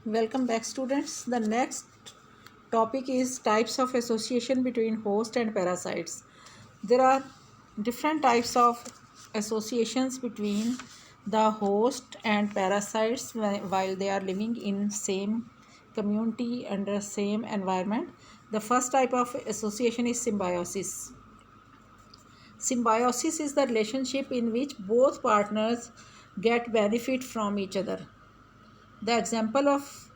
Welcome back, students. The next topic is types of association between host and parasites. There are different types of associations between the host and parasites while they are living in same community under same environment. The first type of association is symbiosis. Symbiosis is the relationship in which both partners get benefit from each other. The example of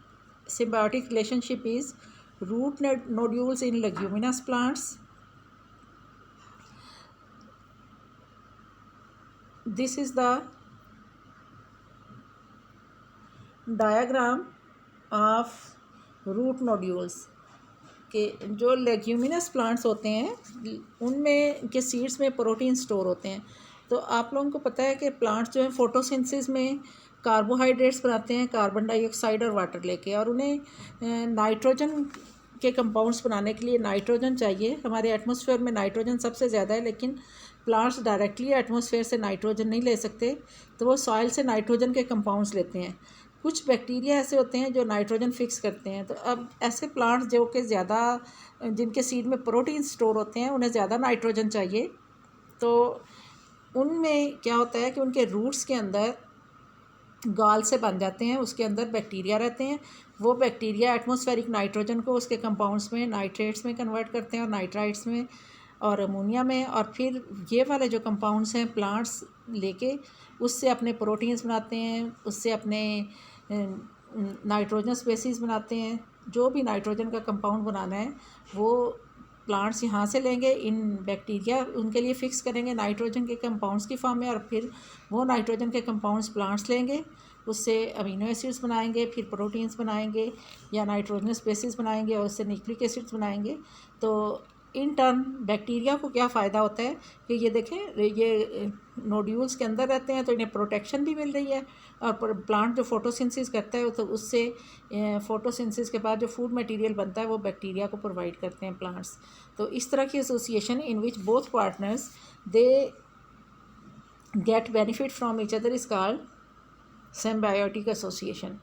symbiotic relationship is root nodules in leguminous plants. This is the diagram of root nodules के जो leguminous plants होते हैं उनमें के seeds में protein store होते हैं। तो आप लोगों को पता है कि प्लांट्स जो है फोटोसिंथेसिस में कार्बोहाइड्रेट्स बनाते हैं कार्बन डाइऑक्साइड और वाटर लेके, और उन्हें नाइट्रोजन के कंपाउंड्स बनाने के लिए नाइट्रोजन चाहिए। हमारे एटमॉस्फेयर में नाइट्रोजन सबसे ज़्यादा है, लेकिन प्लांट्स डायरेक्टली एटमॉस्फेयर से नाइट्रोजन नहीं ले सकते, तो वो सॉइल से नाइट्रोजन के कंपाउंड्स लेते हैं। कुछ बैक्टीरिया ऐसे होते हैं जो नाइट्रोजन फिक्स करते हैं। तो अब ऐसे प्लांट्स जो कि ज़्यादा जिनके सीड में प्रोटीन स्टोर होते हैं उन्हें ज़्यादा नाइट्रोजन चाहिए, तो उनमें क्या होता है कि उनके रूट्स के अंदर गाल से बन जाते हैं, उसके अंदर बैक्टीरिया रहते हैं। वो बैक्टीरिया एटमॉस्फेरिक नाइट्रोजन को उसके कंपाउंड्स में नाइट्रेट्स में कन्वर्ट करते हैं और नाइट्राइट्स में और अमोनिया में, और फिर ये वाले जो कंपाउंड्स हैं प्लांट्स लेके उससे अपने प्रोटीन्स बनाते हैं, उससे अपने नाइट्रोजन स्पेसीज बनाते हैं। जो भी नाइट्रोजन का कंपाउंड बनाना है वो प्लांट्स यहाँ से लेंगे, इन बैक्टीरिया उनके लिए फ़िक्स करेंगे नाइट्रोजन के कंपाउंड्स की फॉर्म में, और फिर वो नाइट्रोजन के कंपाउंड्स प्लांट्स लेंगे, उससे अमीनो एसिड्स बनाएंगे, फिर प्रोटीन्स बनाएंगे या नाइट्रोजन स्पेसीज बनाएंगे और उससे न्यूक्लिक एसिड्स बनाएंगे। तो इन टर्न बैक्टीरिया को क्या फ़ायदा होता है कि ये देखें, ये नोड्यूल्स के अंदर रहते हैं तो इन्हें प्रोटेक्शन भी मिल रही है, और प्लांट जो फोटोसिंथेसिस करता है तो उससे फोटोसिंथेसिस के बाद जो फूड मटेरियल बनता है वो बैक्टीरिया को प्रोवाइड करते हैं प्लांट्स। तो इस तरह की association in which both partners they get benefit from each other is called symbiotic association.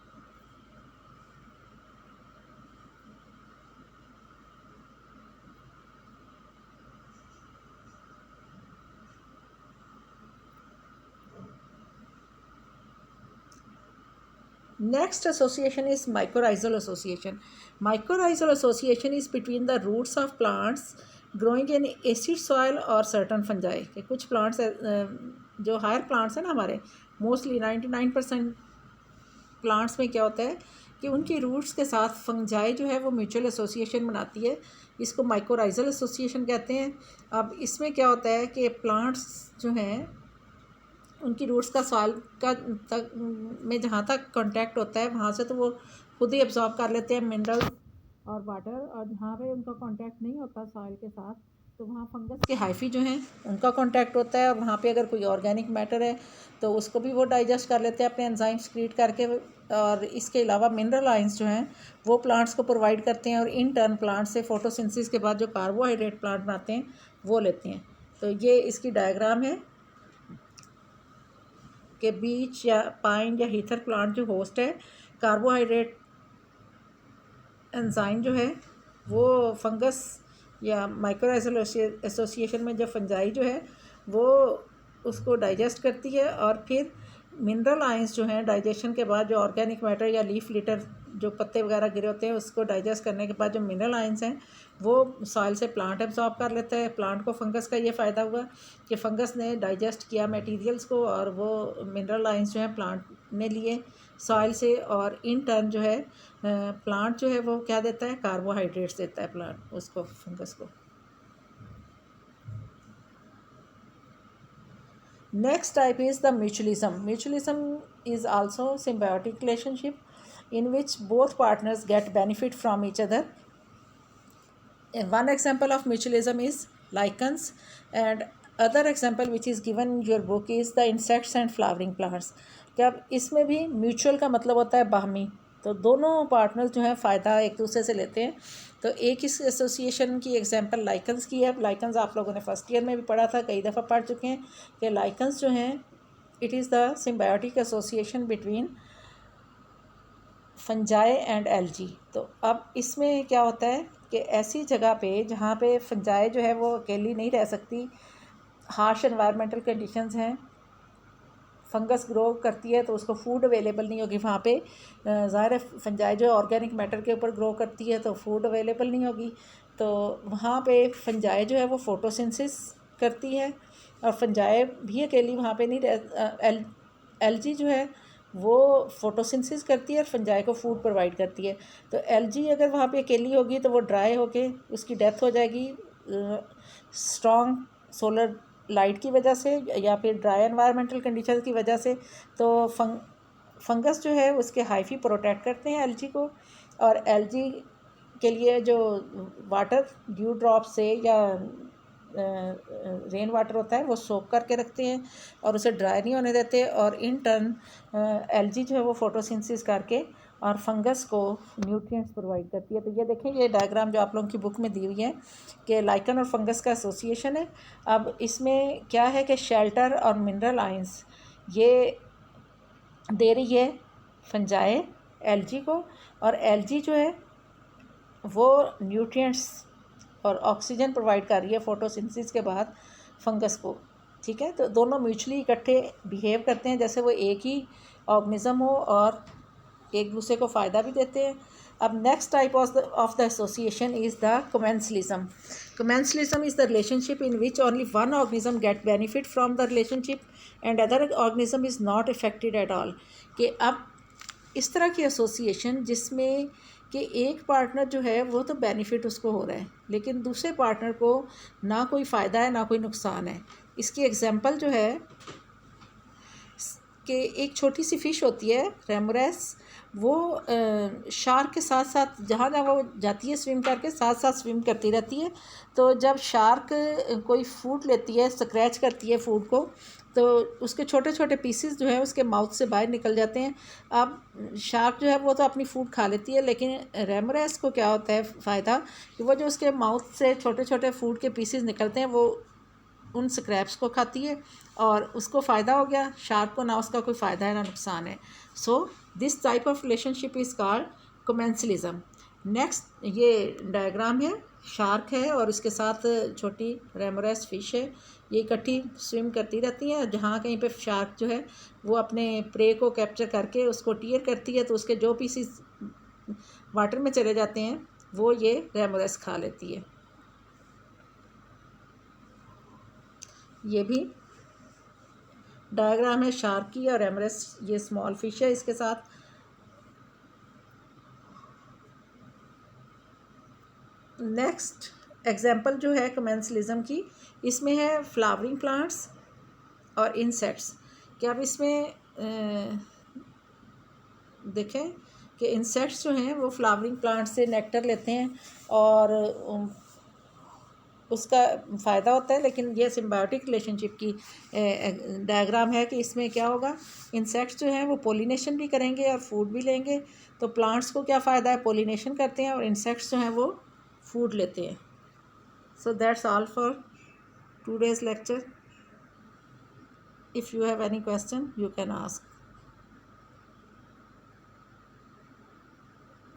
Next association is mycorrhizal association. Mycorrhizal association is between the roots of plants growing in acid soil or certain fungi. कि कुछ plants जो higher plants हैं ना हमारे, mostly 99% plants में क्या होता है कि उनकी रूट्स के साथ फंजाई जो है वो म्यूचुअल एसोसिएशन बनाती है। इसको माइकोराइजल एसोसिएशन कहते हैं। अब इसमें क्या होता है कि प्लांट्स जो हैं उनकी रूट्स का सॉइल का तक में जहाँ तक कांटेक्ट होता है वहाँ से तो वो खुद ही एब्जॉर्ब कर लेते हैं मिनरल और वाटर, और जहाँ पे उनका कांटेक्ट नहीं होता सॉइल के साथ तो वहाँ फंगस के हाइफी जो हैं उनका कांटेक्ट होता है, और वहाँ पे अगर कोई ऑर्गेनिक मैटर है तो उसको भी वो डाइजेस्ट कर लेते हैं अपने एंजाइम्स क्रिएट करके। और इसके अलावा मिनरल आयंस जो हैं वो प्लांट्स को प्रोवाइड करते हैं, और इन टर्न प्लांट से फोटोसिंथेसिस के बाद जो कार्बोहाइड्रेट प्लांट बनाते हैं वो लेते हैं। तो ये इसकी डायग्राम है के बीच या पाइन या हीथर प्लांट जो होस्ट है, कार्बोहाइड्रेट एंजाइम जो है वो फंगस या माइकोराइजल एसोसिएशन में जो फंजाई जो है वो उसको डाइजेस्ट करती है, और फिर मिनरल आयंस जो हैं डाइजेशन के बाद जो ऑर्गेनिक मैटर या लीफ लिटर जो पत्ते वगैरह गिरे होते हैं उसको डाइजेस्ट करने के बाद जो मिनरल आयंस हैं वो सॉइल से प्लांट एब्जॉर्ब कर लेता है। प्लांट को फंगस का ये फ़ायदा हुआ कि फंगस ने डाइजेस्ट किया मटेरियल्स को, और वो मिनरल आयंस जो हैं प्लांट ने लिए सॉइल से, और इन टर्न जो है प्लांट जो है वो क्या देता है, कार्बोहाइड्रेट्स देता है प्लांट उसको, फंगस को। Next type is the mutualism. Mutualism is also symbiotic relationship in which both partners get benefit from each other. And one example of mutualism is lichens, and other example which is given in your book is the insects and flowering plants. जब इसमें भी mutual का मतलब होता है बाहमी, तो दोनों partners जो हैं फ़ायदा एक दूसरे से लेते हैं। तो एक इस एसोसिएशन की एग्जांपल लाइकन्स की है। लाइकन्स आप लोगों ने फर्स्ट ईयर में भी पढ़ा था, कई दफ़ा पढ़ चुके हैं कि लाइकन्स जो हैं it is the symbiotic association between fungi and algae. तो अब इसमें क्या होता है कि ऐसी जगह पे जहाँ पे फंजाई जो है वो अकेली नहीं रह सकती, हार्श एनवायरमेंटल कंडीशंस हैं, फंगस ग्रो करती है तो उसको फूड अवेलेबल नहीं होगी वहाँ पे। ज़ाहिर है फंजाई जो ऑर्गेनिक मैटर के ऊपर ग्रो करती है तो फूड अवेलेबल नहीं होगी, तो वहाँ पे फंजाई जो है वो फोटोसिंथेसिस करती है, और फंजाई भी अकेली वहाँ पे नहीं रह, एल्गी जो है वो फोटोसिंथेसिस करती है और फंजाई को फूड प्रोवाइड करती है। तो एल्गी अगर वहाँ पे अकेली होगी तो वो ड्राई होके उसकी डेथ हो जाएगी स्ट्रॉन्ग सोलर लाइट की वजह से या फिर ड्राई एनवायरमेंटल कंडीशन की वजह से। तो फंगस जो है उसके हाइफी प्रोटेक्ट करते हैं एल्गी को, और एल्गी के लिए जो वाटर ड्यू ड्रॉप से या रेन वाटर होता है वो सोक करके रखते हैं और उसे ड्राई नहीं होने देते, और इन टर्न एल्गी जो है वो फोटोसिंथेसिस करके और फंगस को न्यूट्रिएंट्स प्रोवाइड करती है। तो ये देखें, ये डायग्राम जो आप लोगों की बुक में दी हुई है कि लाइकन और फंगस का एसोसिएशन है। अब इसमें क्या है कि शेल्टर और मिनरल आयंस ये दे रही है फंजाई एल्गी को, और एल्गी जो है वो न्यूट्रिएंट्स और ऑक्सीजन प्रोवाइड कर रही है फोटोसिंथेसिस के बाद फंगस को। ठीक है, तो दोनों म्यूचुअली इकट्ठे बिहेव करते हैं जैसे वो एक ही ऑर्गेनिज्म हो और एक दूसरे को फ़ायदा भी देते हैं। अब next type of the association is the commensalism. Commensalism is the relationship in which only one organism get benefit from the relationship and other organism is not affected at all. कि अब इस तरह की एसोसिएशन जिसमें कि एक partner जो है वो तो बेनिफिट उसको हो रहा है लेकिन दूसरे पार्टनर को ना कोई फ़ायदा है ना कोई नुकसान है। इसकी एग्जांपल जो है कि एक छोटी सी फ़िश होती है रेमोरेस, वो शार्क के साथ साथ जहाँ जहाँ वो जाती है स्विम करके साथ साथ स्विम करती रहती है। तो जब शार्क कोई फूड लेती है, स्क्रैच करती है फूड को, तो उसके छोटे छोटे पीसेस जो है उसके माउथ से बाहर निकल जाते हैं। अब शार्क जो है वो तो अपनी फूड खा लेती है, लेकिन रेमोरेस को क्या होता है फ़ायदा कि वो जो उसके माउथ से छोटे छोटे फूड के पीसेस निकलते हैं वो उन स्क्रैप्स को खाती है और उसको फ़ायदा हो गया, शार्क को ना उसका कोई फ़ायदा है ना नुकसान है। So this type of relationship is called commensalism. Next ये डायग्राम है, शार्क है और इसके साथ छोटी रेमोरेस फिश है, ये इकट्ठी स्विम करती रहती हैं। जहाँ कहीं पे शार्क जो है वो अपने प्रे को कैप्चर करके उसको टीयर करती है तो उसके जो पीसीस वाटर में चले जाते हैं वो ये रेमोरेस खा लेती है। ये भी डायग्राम है शार्क की और रेमोरेस, ये स्मॉल फिश है इसके साथ। नेक्स्ट एग्जांपल जो है कमेंसलिज्म की, इसमें है फ्लावरिंग प्लांट्स और इंसेक्ट्स। कि अब इसमें देखें कि इंसेक्ट्स जो हैं वो फ्लावरिंग प्लांट से नेक्टर लेते हैं और उसका फ़ायदा होता है, लेकिन ये सिम्बायोटिक रिलेशनशिप की डायग्राम है कि इसमें क्या होगा, इंसेक्ट्स जो हैं वो पोलिनेशन भी करेंगे और फूड भी लेंगे। तो प्लांट्स को क्या फ़ायदा है, पोलिनेशन करते हैं, और इंसेक्ट्स जो हैं वो फूड लेते हैं। So that's all for today's lecture. If you have any question you can ask.